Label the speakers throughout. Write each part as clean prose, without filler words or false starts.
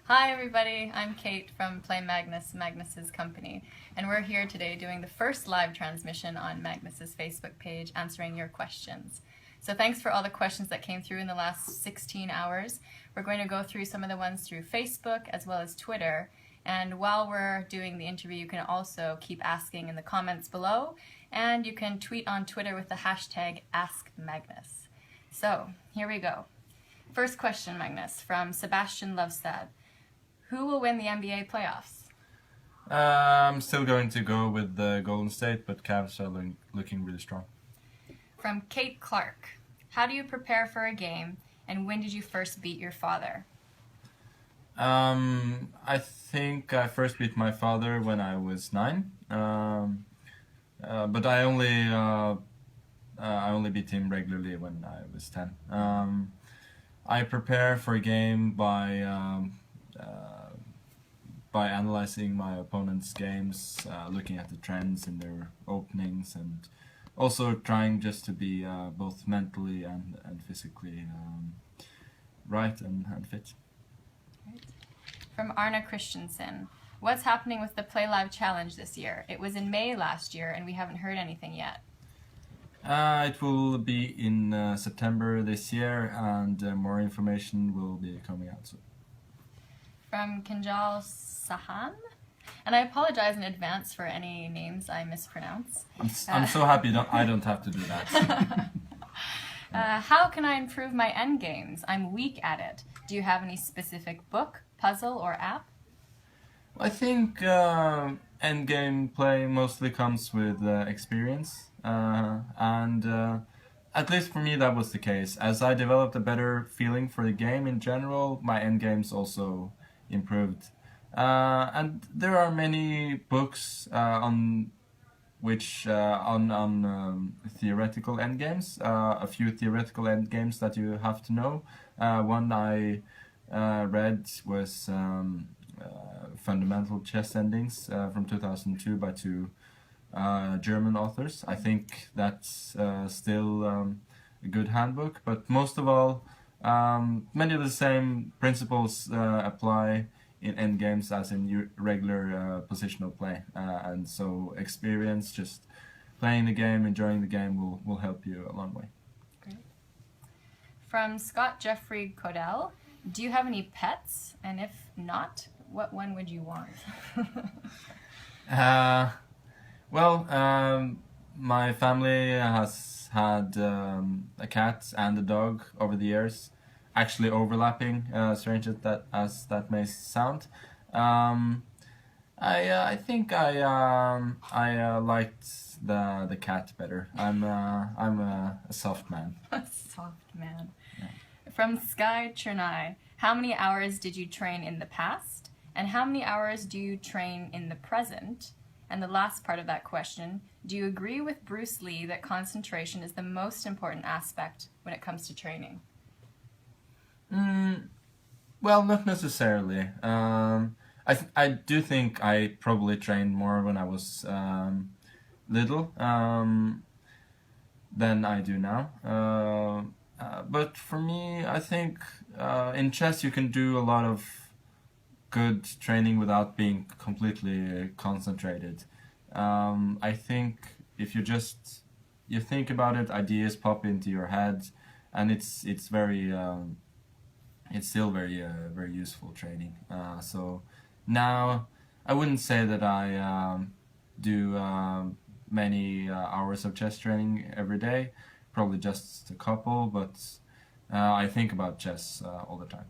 Speaker 1: Hi everybody, I'm Kate from Play Magnus, Magnus's company, and we're here today doing the first live transmission on Magnus's Facebook page answering your questions. So thanks for all the questions that came through in the last 16 hours. We're going to go through some of the ones through Facebook as well as Twitter, and while we're doing the interview you can also keep asking in the comments below, and you can tweet on Twitter with the hashtag AskMagnus. So here we go. First question, Magnus, from Sebastian Lovestad. Who will win the NBA playoffs?
Speaker 2: I'm still going to go with the Golden State, but Cavs are looking really strong.
Speaker 1: From Kate Clark. How do you prepare for a game, and when did you first beat your father?
Speaker 2: I think I first beat my father when I was 9, but I only beat him regularly when I was 10. I prepare for a game by analyzing my opponent's games, looking at the trends in their openings, and also trying just to be both mentally and physically right and fit.
Speaker 1: Right. From Arna Christensen. What's happening with the Play Live Challenge this year? It was in May last year and we haven't heard anything yet.
Speaker 2: It will be in September this year, and more information will be coming out soon.
Speaker 1: From Kinjal Sahan, and I apologize in advance for any names I mispronounce.
Speaker 2: I'm so happy I don't have to do that.
Speaker 1: How can I improve my endgames? I'm weak at it. Do you have any specific book, puzzle, or app?
Speaker 2: I think endgame play mostly comes with experience, and at least for me that was the case. As I developed a better feeling for the game in general, my endgames also improved. And there are many books on theoretical endgames, a few theoretical endgames that you have to know. One I read was Fundamental Chess Endings from 2002 by two German authors. I think that's still a good handbook, but most of all, many of the same principles apply in endgames as in regular positional play, and so experience, just playing the game, enjoying the game will help you a long way.
Speaker 1: Great. From Scott Jeffrey Codell, do you have any pets? And if not, what one would you want?
Speaker 2: My family has had a cat and a dog over the years, actually overlapping, strange as that may sound. I think I liked the cat better. I'm a soft man.
Speaker 1: A soft man. Yeah. From Sky Chernai, how many hours did you train in the past? And how many hours do you train in the present? And the last part of that question, do you agree with Bruce Lee that concentration is the most important aspect when it comes to training?
Speaker 2: Well, not necessarily. I do think I probably trained more when I was little than I do now. But for me, I think in chess you can do a lot of good training without being completely concentrated. I think if you think about it, ideas pop into your head, and it's still very useful training. So now I wouldn't say that I do many hours of chess training every day, probably just a couple, but I think about chess all the time.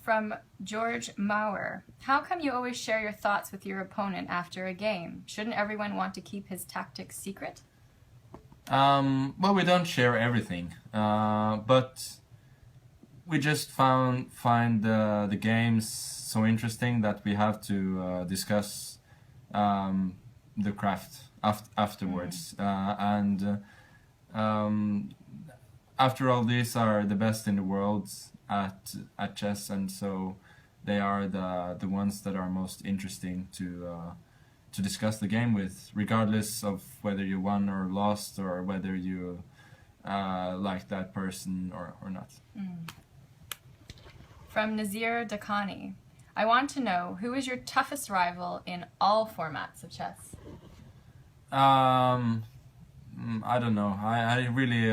Speaker 1: From George Maurer, how come you always share your thoughts with your opponent after a game? Shouldn't everyone want to keep his tactics secret?
Speaker 2: Well, we don't share everything, but we just find the games so interesting that we have to discuss the craft afterwards. And after all, these are the best in the world at chess, and so they are the ones that are most interesting to discuss the game with, regardless of whether you won or lost, or whether you like that person or not.
Speaker 1: From Nazir Dakhani, I want to know, who is your toughest rival in all formats of chess?
Speaker 2: I don't know. I really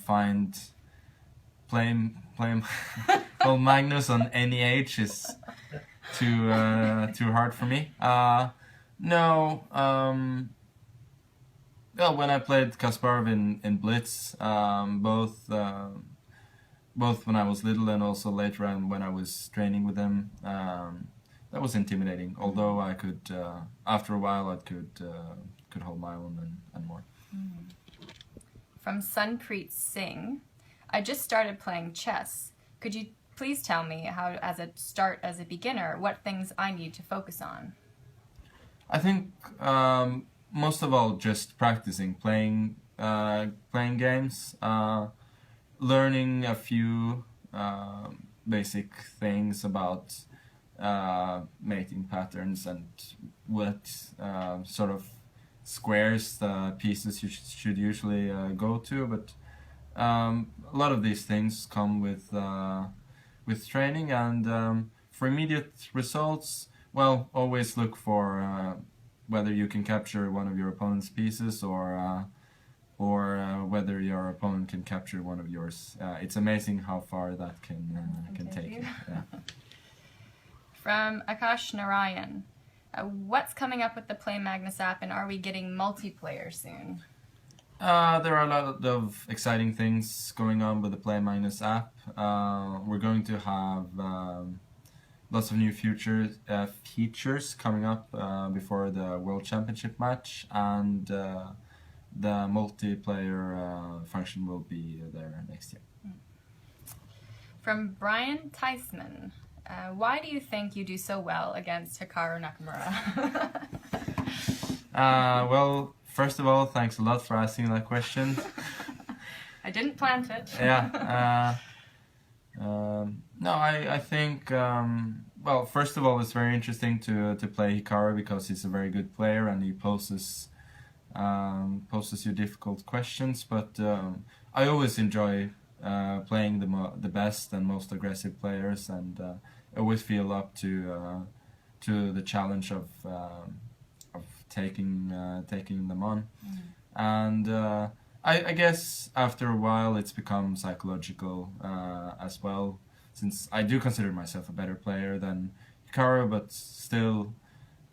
Speaker 2: find playing well, Magnus on any age is too hard for me. No. Well, when I played Kasparov in Blitz, both when I was little and also later on when I was training with him, that was intimidating. Although I could, after a while, I could hold my own and more.
Speaker 1: From Sunpreet Singh, I just started playing chess. Could you please tell me how, as a beginner, what things I need to focus on?
Speaker 2: I think most of all just practicing, playing games, learning a few basic things about mating patterns and what sort of squares the pieces you should usually go to, but a lot of these things come with training, and for immediate results, well, always look for whether you can capture one of your opponent's pieces or whether your opponent can capture one of yours. It's amazing how far that can take you. Yeah.
Speaker 1: From Akash Narayan, what's coming up with the Play Magnus app, and are we getting multiplayer soon?
Speaker 2: There are a lot of exciting things going on with the Play Magnus app. We're going to have lots of new features coming up before the World Championship match, and the multiplayer function will be there next year.
Speaker 1: From Brian Teisman, why do you think you do so well against Hikaru Nakamura?
Speaker 2: Well, first of all, thanks a lot for asking that question.
Speaker 1: I didn't plant it.
Speaker 2: Yeah. No, I think, well, first of all, it's very interesting to play Hikaru because he's a very good player and he poses you difficult questions, but I always enjoy playing the best and most aggressive players, and I always feel up to the challenge of taking them on. And I guess after a while it's become psychological as well, since I do consider myself a better player than Hikaru, but still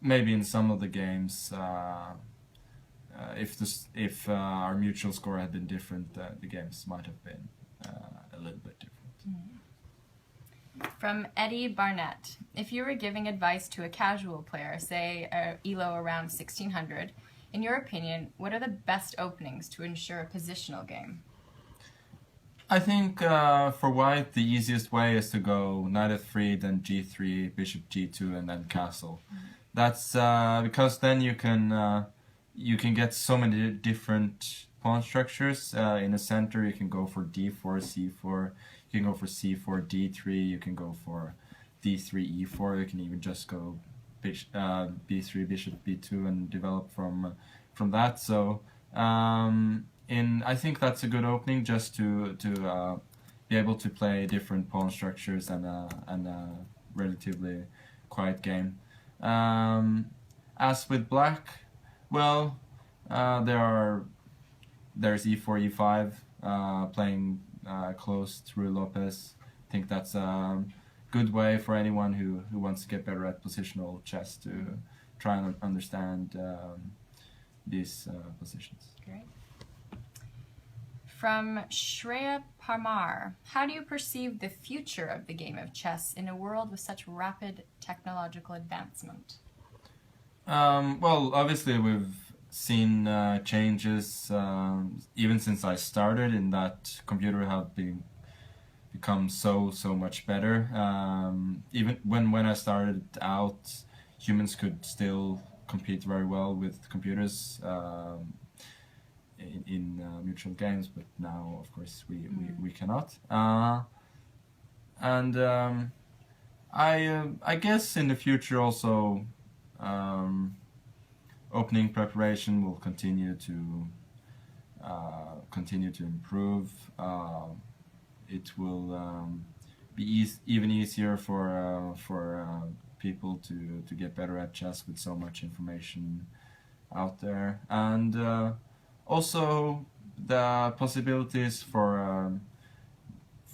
Speaker 2: maybe in some of the games if our mutual score had been different, the games might have been a little bit different.
Speaker 1: From Eddie Barnett, if you were giving advice to a casual player, say ELO around 1600, in your opinion, what are the best openings to ensure a positional game?
Speaker 2: I think for white, the easiest way is to go knight f3, then g3, bishop g2, and then castle. That's because then you can get so many different pawn structures. In the center, you can go for d4, c4. You can go for c4, d3. You can go for d3, e4. You can even just go b3, bishop b2, and develop from that. So I think that's a good opening, just to be able to play different pawn structures and a relatively quiet game. As with black, well, there's e4, e5, playing close through Lopez. I think that's a good way for anyone who wants to get better at positional chess to try and understand these positions.
Speaker 1: Great. From Shreya Parmar, how do you perceive the future of the game of chess in a world with such rapid technological advancement?
Speaker 2: Well, obviously we've seen changes even since I started, in that computer have become so much better. Even when I started out, humans could still compete very well with computers in mutual games, but now of course we cannot. I guess in the future also opening preparation will continue to improve. It will even easier for people to get better at chess with so much information out there, and also the possibilities for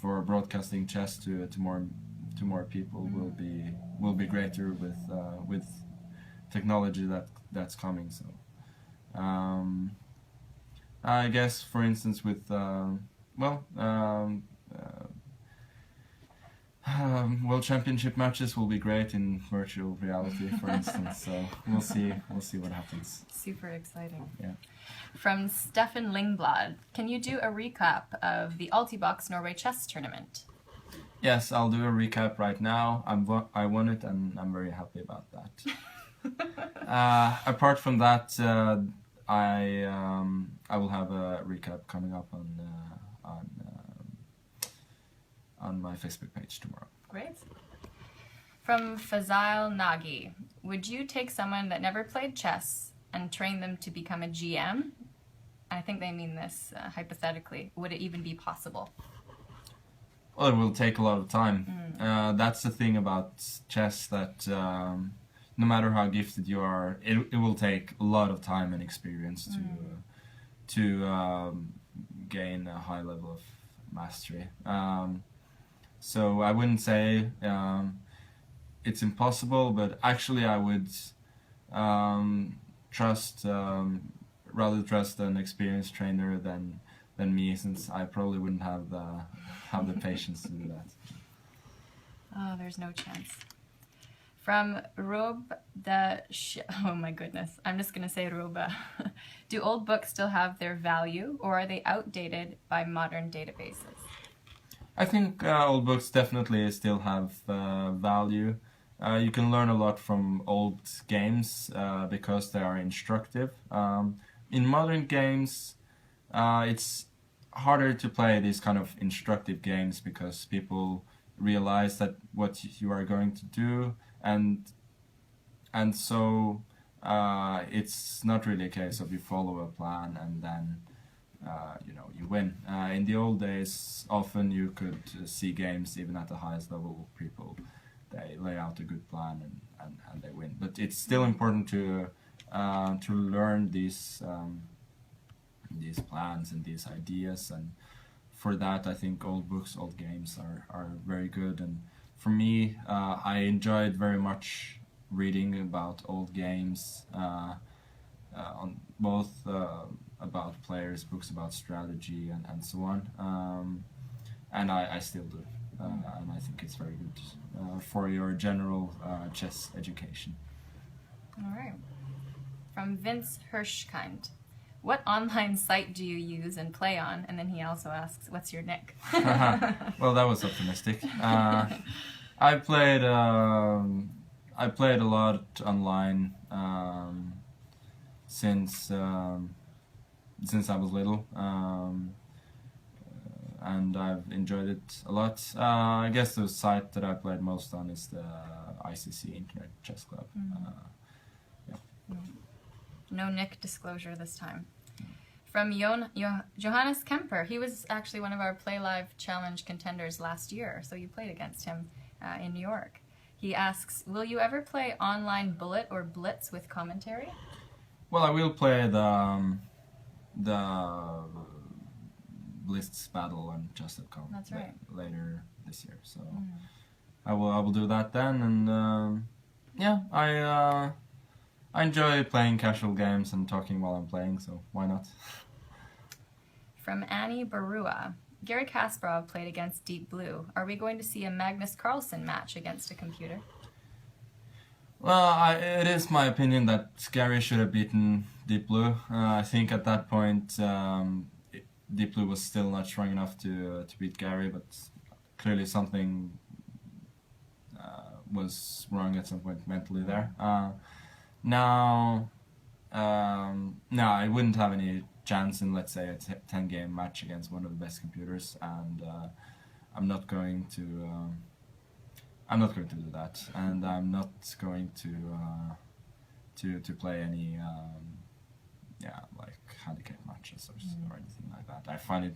Speaker 2: broadcasting chess to more people will be greater with technology that's coming. So I guess, for instance, with World Championship matches will be great in virtual reality, for instance. So we'll see what happens.
Speaker 1: Super exciting.
Speaker 2: Yeah.
Speaker 1: From Stefan Lingblad, can you do a recap of the Altibox Norway Chess Tournament?
Speaker 2: Yes, I'll do a recap right now. I won it, and I'm very happy about that. Apart from that, I will have a recap coming up on my Facebook page tomorrow.
Speaker 1: Great. From Fazail Nagi, would you take someone that never played chess and train them to become a GM? I think they mean this hypothetically. Would it even be possible?
Speaker 2: Well, it will take a lot of time. That's the thing about chess, that no matter how gifted you are, it will take a lot of time and experience to gain a high level of mastery. So I wouldn't say it's impossible, but actually I would rather trust an experienced trainer than me, since I probably wouldn't have the patience to do that.
Speaker 1: Oh, there's no chance. From Rob oh my goodness, I'm just going to say Roba. Do old books still have their value, or are they outdated by modern databases?
Speaker 2: I think old books definitely still have value. You can learn a lot from old games because they are instructive. In modern games, it's harder to play these kind of instructive games because people realize that what you are going to do, and so it's not really a case of you follow a plan and then you win. In the old days, often you could see games even at the highest level. People, they lay out a good plan and they win. But it's still important to learn these plans and these ideas, and for that I think old books, old games are very good. And for me, I enjoyed very much reading about old games, on both about players, books about strategy and so on, and I still do, and I think it's very good for your general chess education.
Speaker 1: All right. From Vince Hirschkind, what online site do you use and play on? And then he also asks, what's your nick?
Speaker 2: Well, that was optimistic. I played a lot online since I was little, and I've enjoyed it a lot. I guess the site that I played most on is the ICC Internet Chess Club.
Speaker 1: No nick disclosure this time. From Johannes Kemper, he was actually one of our Play Live Challenge contenders last year, so you played against him in New York. He asks, will you ever play online Bullet or Blitz with commentary?
Speaker 2: Well, I will play the Blitz battle on chess.com.
Speaker 1: That's right.
Speaker 2: Later this year, so I will do that then. And I enjoy playing casual games and talking while I'm playing, so why not?
Speaker 1: From Annie Barua, Gary Kasparov played against Deep Blue. Are we going to see a Magnus Carlsen match against a computer?
Speaker 2: Well, it is my opinion that Gary should have beaten Deep Blue. I think at that point, Deep Blue was still not strong enough to beat Gary, but clearly something was wrong at some point mentally there. Now, I wouldn't have any chance in, let's say, a 10-game match against one of the best computers, and I'm not going to do that, and I'm not going to play any like handicap matches or anything like that. I find it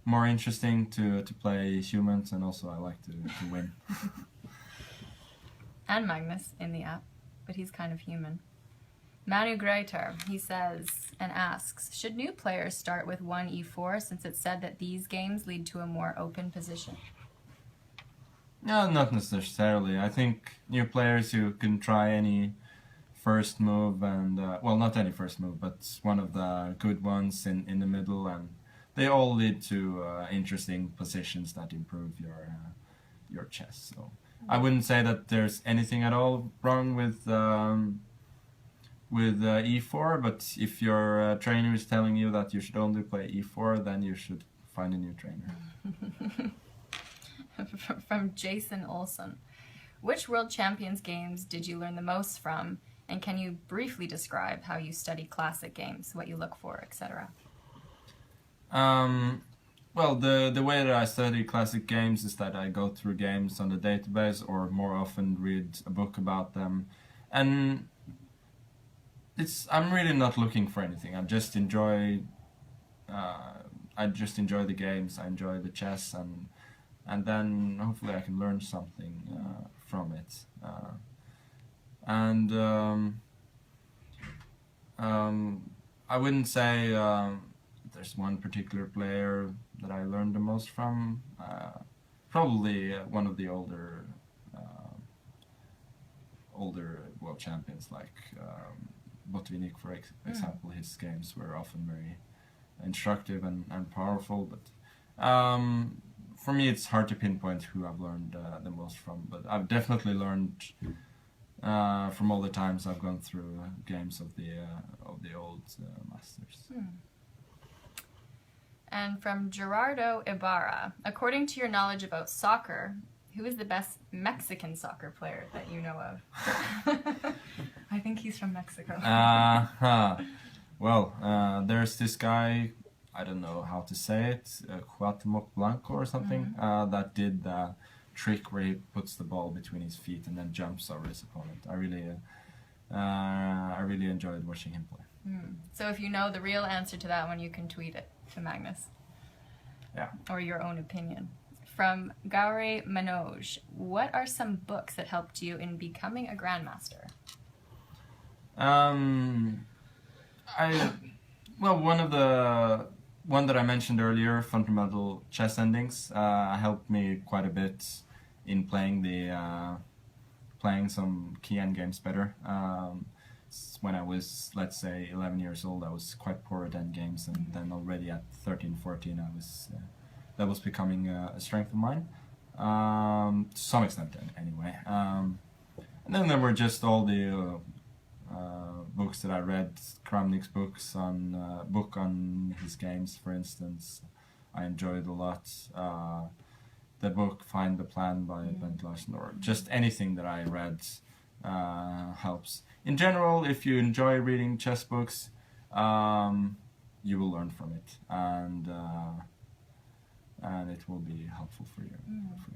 Speaker 2: more interesting to play humans, and also I like to win.
Speaker 1: And Magnus in the app, but he's kind of human. Manu Greiter, he says and asks, should new players start with 1 e4 since it's said that these games lead to a more open position?
Speaker 2: No, not necessarily. I think new players who can try any first move and, well, not any first move, but one of the good ones in the middle, and they all lead to interesting positions that improve your chess. So I wouldn't say that there's anything at all wrong with e4, but if your trainer is telling you that you should only play e4, then you should find a new trainer.
Speaker 1: From Jason Olson, which World Champions games did you learn the most from, and can you briefly describe how you study classic games, what you look for, etc.?
Speaker 2: Well, the way that I study classic games is that I go through games on the database, or more often read a book about them, and I'm really not looking for anything. I just enjoy the games. I enjoy the chess, and then hopefully I can learn something from it. I wouldn't say there's one particular player that I learned the most from. Probably one of the older world champions, like Botvinnik, for example. His games were often very instructive and powerful, but for me it's hard to pinpoint who I've learned the most from, but I've definitely learned from all the times I've gone through games of the old masters.
Speaker 1: And from Gerardo Ibarra, according to your knowledge about soccer, who is the best Mexican soccer player that you know of? I think he's from Mexico.
Speaker 2: Well, there's this guy, I don't know how to say it, Cuauhtemoc Blanco or something, that did the trick where he puts the ball between his feet and then jumps over his opponent. I really enjoyed watching him play.
Speaker 1: So if you know the real answer to that one, you can tweet it to Magnus.
Speaker 2: Yeah.
Speaker 1: Or your own opinion. From Gauri Manoj, what are some books that helped you in becoming a grandmaster?
Speaker 2: One that I mentioned earlier, Fundamental Chess Endings, helped me quite a bit in playing some key endgames better. When I was, let's say, 11 years old, I was quite poor at endgames, and then already at 13, 14, that was becoming a strength of mine, to some extent anyway. And then there were just all the books that I read, Kramnik's book on his games, for instance, I enjoyed a lot. The book Find the Plan by Bent Larsen, or just anything that I read helps. In general, if you enjoy reading chess books, you will learn from it, and it will be helpful for your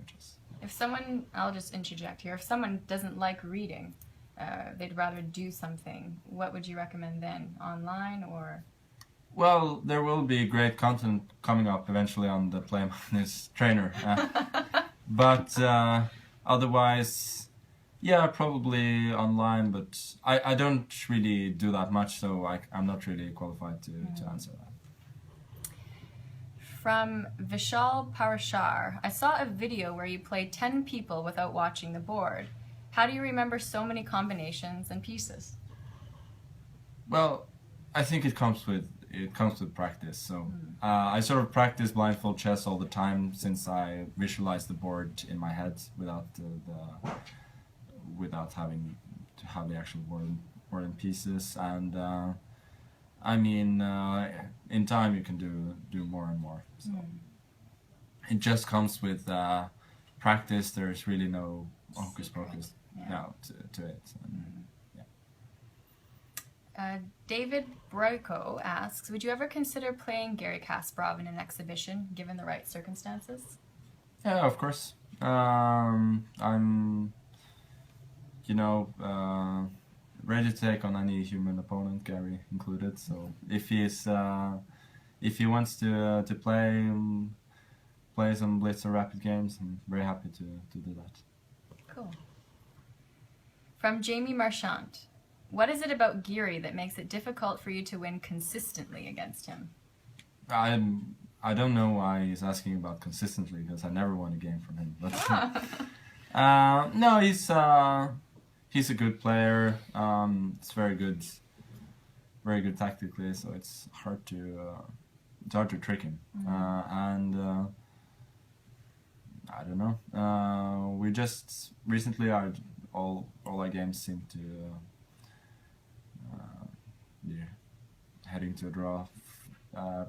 Speaker 2: chess.
Speaker 1: If someone, I'll just interject here, if someone doesn't like reading, they'd rather do something, what would you recommend then? Online or?
Speaker 2: Well, there will be great content coming up eventually on the Play Magnus trainer, but otherwise, yeah, probably online, but I don't really do that much, so I'm not really qualified to answer that.
Speaker 1: From Vishal Parashar, I saw a video where you played 10 people without watching the board. How do you remember so many combinations and pieces?
Speaker 2: Well, I think it comes with practice. So I sort of practice blindfold chess all the time, since I visualize the board in my head without having to have the actual board and pieces. And in time you can do more and more. So it just comes with practice. There's really no hocus pocus to it.
Speaker 1: David Broiko asks, would you ever consider playing Garry Kasparov in an exhibition, given the right circumstances?
Speaker 2: Yeah, of course. I'm, ready to take on any human opponent, Gary included. So if if he wants to play some Blitz or Rapid games, I'm very happy to do that.
Speaker 1: Cool. From Jamie Marchant, what is it about Geary that makes it difficult for you to win consistently against him?
Speaker 2: I don't know why he's asking about consistently, because I never won a game from him. But no, he's a good player. It's very good tactically. So it's hard to trick him. And I don't know. We just recently all our games seem to be heading to a draw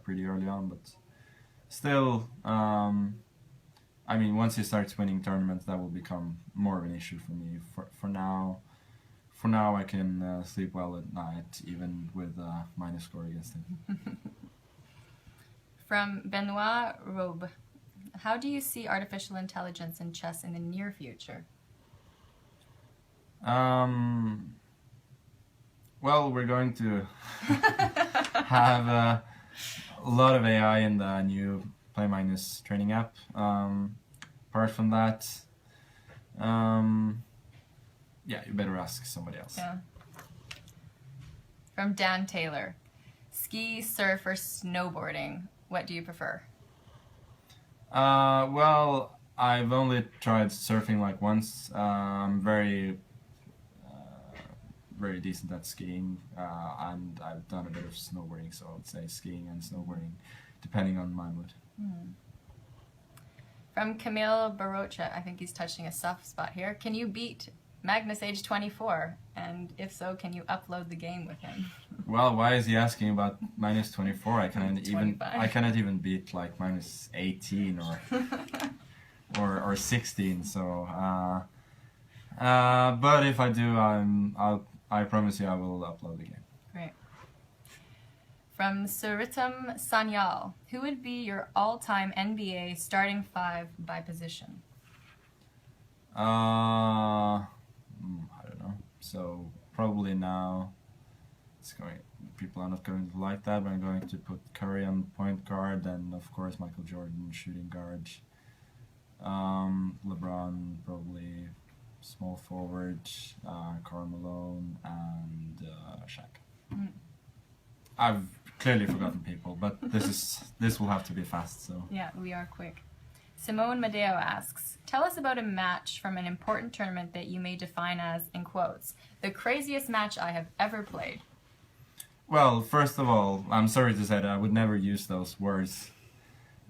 Speaker 2: pretty early on, but still, I mean, once he starts winning tournaments, that will become more of an issue for me. For now, I can sleep well at night, even with a minus score against him.
Speaker 1: From Benoit Robe, how do you see artificial intelligence in chess in the near future?
Speaker 2: Well, we're going to have a lot of AI in the new Play Magnus training app. Apart from that, yeah, you better ask somebody else.
Speaker 1: Yeah. From Dan Taylor, ski, surf, or snowboarding, what do you prefer?
Speaker 2: Well, I've only tried surfing like once. I'm very decent at skiing, and I've done a bit of snowboarding, so I would say skiing and snowboarding, depending on my mood.
Speaker 1: From Camille Barocha, I think he's touching a soft spot here. Can you beat Magnus age 24? And if so, can you upload the game with him?
Speaker 2: Well, why is he asking about minus 24? I cannot
Speaker 1: 25.
Speaker 2: even beat like minus 18 or 16. So, but if I do, I promise you I will upload the game.
Speaker 1: Great. From Suritam Sanyal, who would be your all-time NBA starting five by position?
Speaker 2: I don't know. So probably now people are not going to like that, but I'm going to put Curry on point guard, and of course Michael Jordan shooting guard. LeBron probably small forward, Karl Malone, and Shaq. I've clearly forgotten people, but this will have to be fast. So
Speaker 1: yeah, we are quick. Simone Madeo asks, tell us about a match from an important tournament that you may define as, in quotes, the craziest match I have ever played.
Speaker 2: Well, first of all, I'm sorry to say that I would never use those words.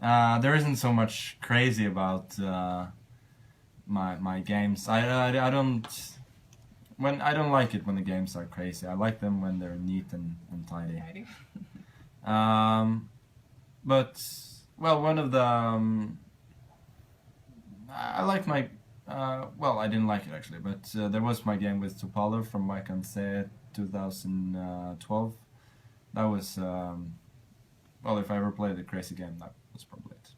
Speaker 2: There isn't so much crazy about my games. I don't like it when the games are crazy. I like them when they're neat and tidy. But well, one of the I like my well, I didn't like it actually, but there was my game with Topalo from Vacancy 2012. That was well, if I ever played a crazy game, that was probably it.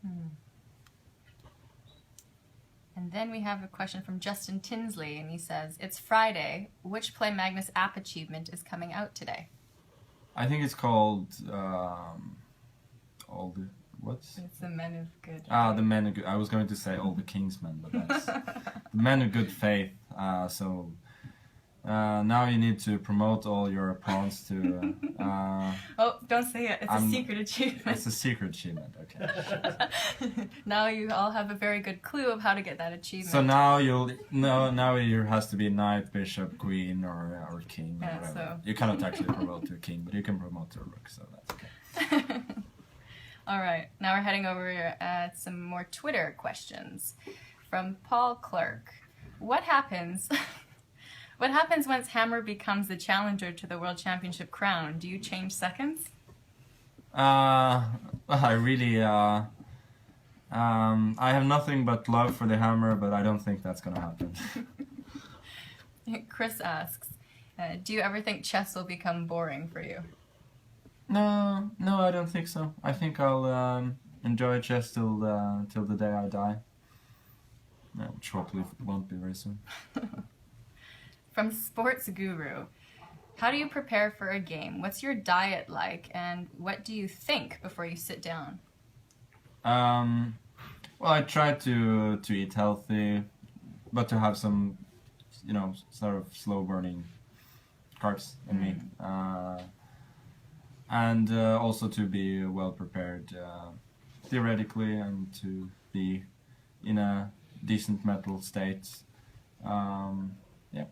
Speaker 1: And then we have a question from Justin Tinsley, and he says, it's Friday. Which Play Magnus app achievement is coming out today?
Speaker 2: I think it's called all the what's?
Speaker 1: It's the Men of Good.
Speaker 2: The Men of Good. I was going to say all the Kingsmen, but that's the Men of Good Faith. So now you need to promote all your pawns to.
Speaker 1: Oh, don't say it. It's a secret achievement.
Speaker 2: It's a secret achievement. Okay.
Speaker 1: Now you all have a very good clue of how to get that achievement.
Speaker 2: So now now it has to be knight, bishop, queen, or king. Or whatever.
Speaker 1: So.
Speaker 2: You cannot actually promote to a king, but you can promote to a rook. So that's okay.
Speaker 1: All right. Now we're heading over some more Twitter questions from Paul Clark. What happens? What happens once Hammer becomes the challenger to the World Championship crown? Do you change seconds?
Speaker 2: I really, I have nothing but love for the Hammer, but I don't think that's gonna happen.
Speaker 1: Chris asks, do you ever think chess will become boring for you?
Speaker 2: No, I don't think so. I think I'll enjoy chess till the day I die. Which hopefully won't be very soon.
Speaker 1: From Sports Guru, How do you prepare for a game? What's your diet like, and what do you think before you sit down?
Speaker 2: Well, I try to eat healthy, but to have some, sort of slow burning carbs in me, and also to be well prepared theoretically, and to be in a decent mental state. Yeah.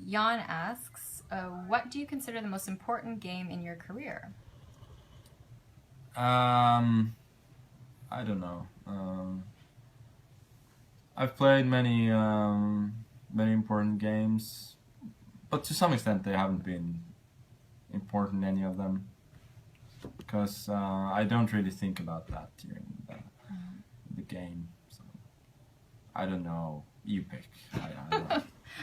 Speaker 1: Jan asks, what do you consider the most important game in your career?
Speaker 2: I don't know. I've played many important games, but to some extent they haven't been important, any of them, because I don't really think about that during the game. So I don't know. You pick. I don't know.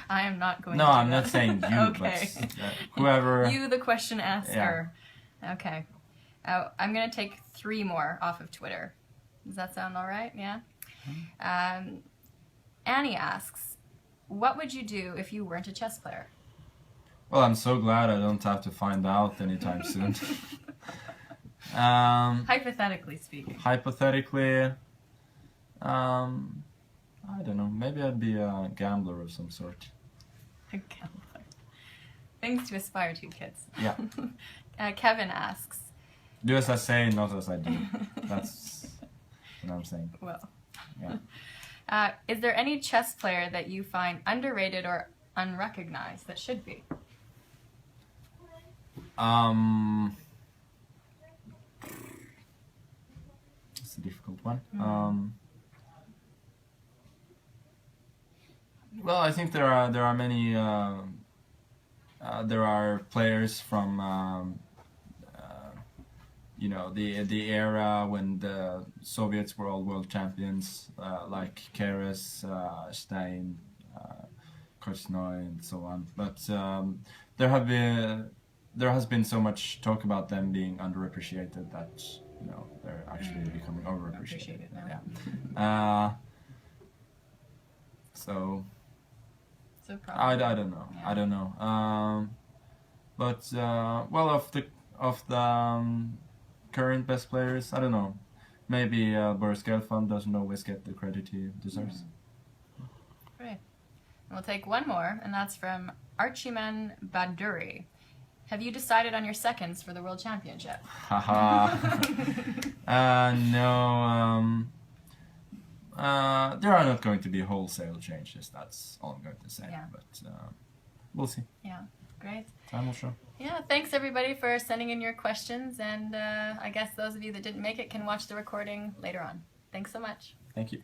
Speaker 1: I am not going to
Speaker 2: No,
Speaker 1: do
Speaker 2: I'm
Speaker 1: that.
Speaker 2: not saying you,
Speaker 1: Okay.
Speaker 2: but whoever.
Speaker 1: You, the question asker. Yeah. Okay. I'm going to take 3 more off of Twitter. Does that sound all right? Yeah? Annie asks, what would you do if you weren't a chess player?
Speaker 2: Well, I'm so glad I don't have to find out anytime soon.
Speaker 1: Hypothetically speaking.
Speaker 2: Hypothetically, I don't know. Maybe I'd be a gambler of some sort.
Speaker 1: A gambler. Things to aspire to, kids.
Speaker 2: Yeah.
Speaker 1: Kevin asks.
Speaker 2: Do as I say, not as I do. That's what I'm saying.
Speaker 1: Well.
Speaker 2: Yeah.
Speaker 1: Is there any chess player that you find underrated or unrecognized that should be?
Speaker 2: It's a difficult one. Well, I think there are many. There are players from the era when the Soviets were all world champions, like Keres, Stein, Korchnoi, and so on. But there has been so much talk about them being underappreciated that they're actually becoming overappreciated. Yeah. So I don't know. Yeah. I don't know. But well, of the current best players, I don't know. Maybe Boris Gelfand doesn't always get the credit he deserves.
Speaker 1: Great. We'll take one more, and that's from Archiman Baduri. Have you decided on your seconds for the World Championship?
Speaker 2: Haha. No. There are not going to be wholesale changes. That's all I'm going to say.
Speaker 1: Yeah.
Speaker 2: But we'll see.
Speaker 1: Yeah. Great.
Speaker 2: Time will show.
Speaker 1: Yeah, thanks everybody for sending in your questions, and I guess those of you that didn't make it can watch the recording later on. Thanks so much.
Speaker 2: Thank you.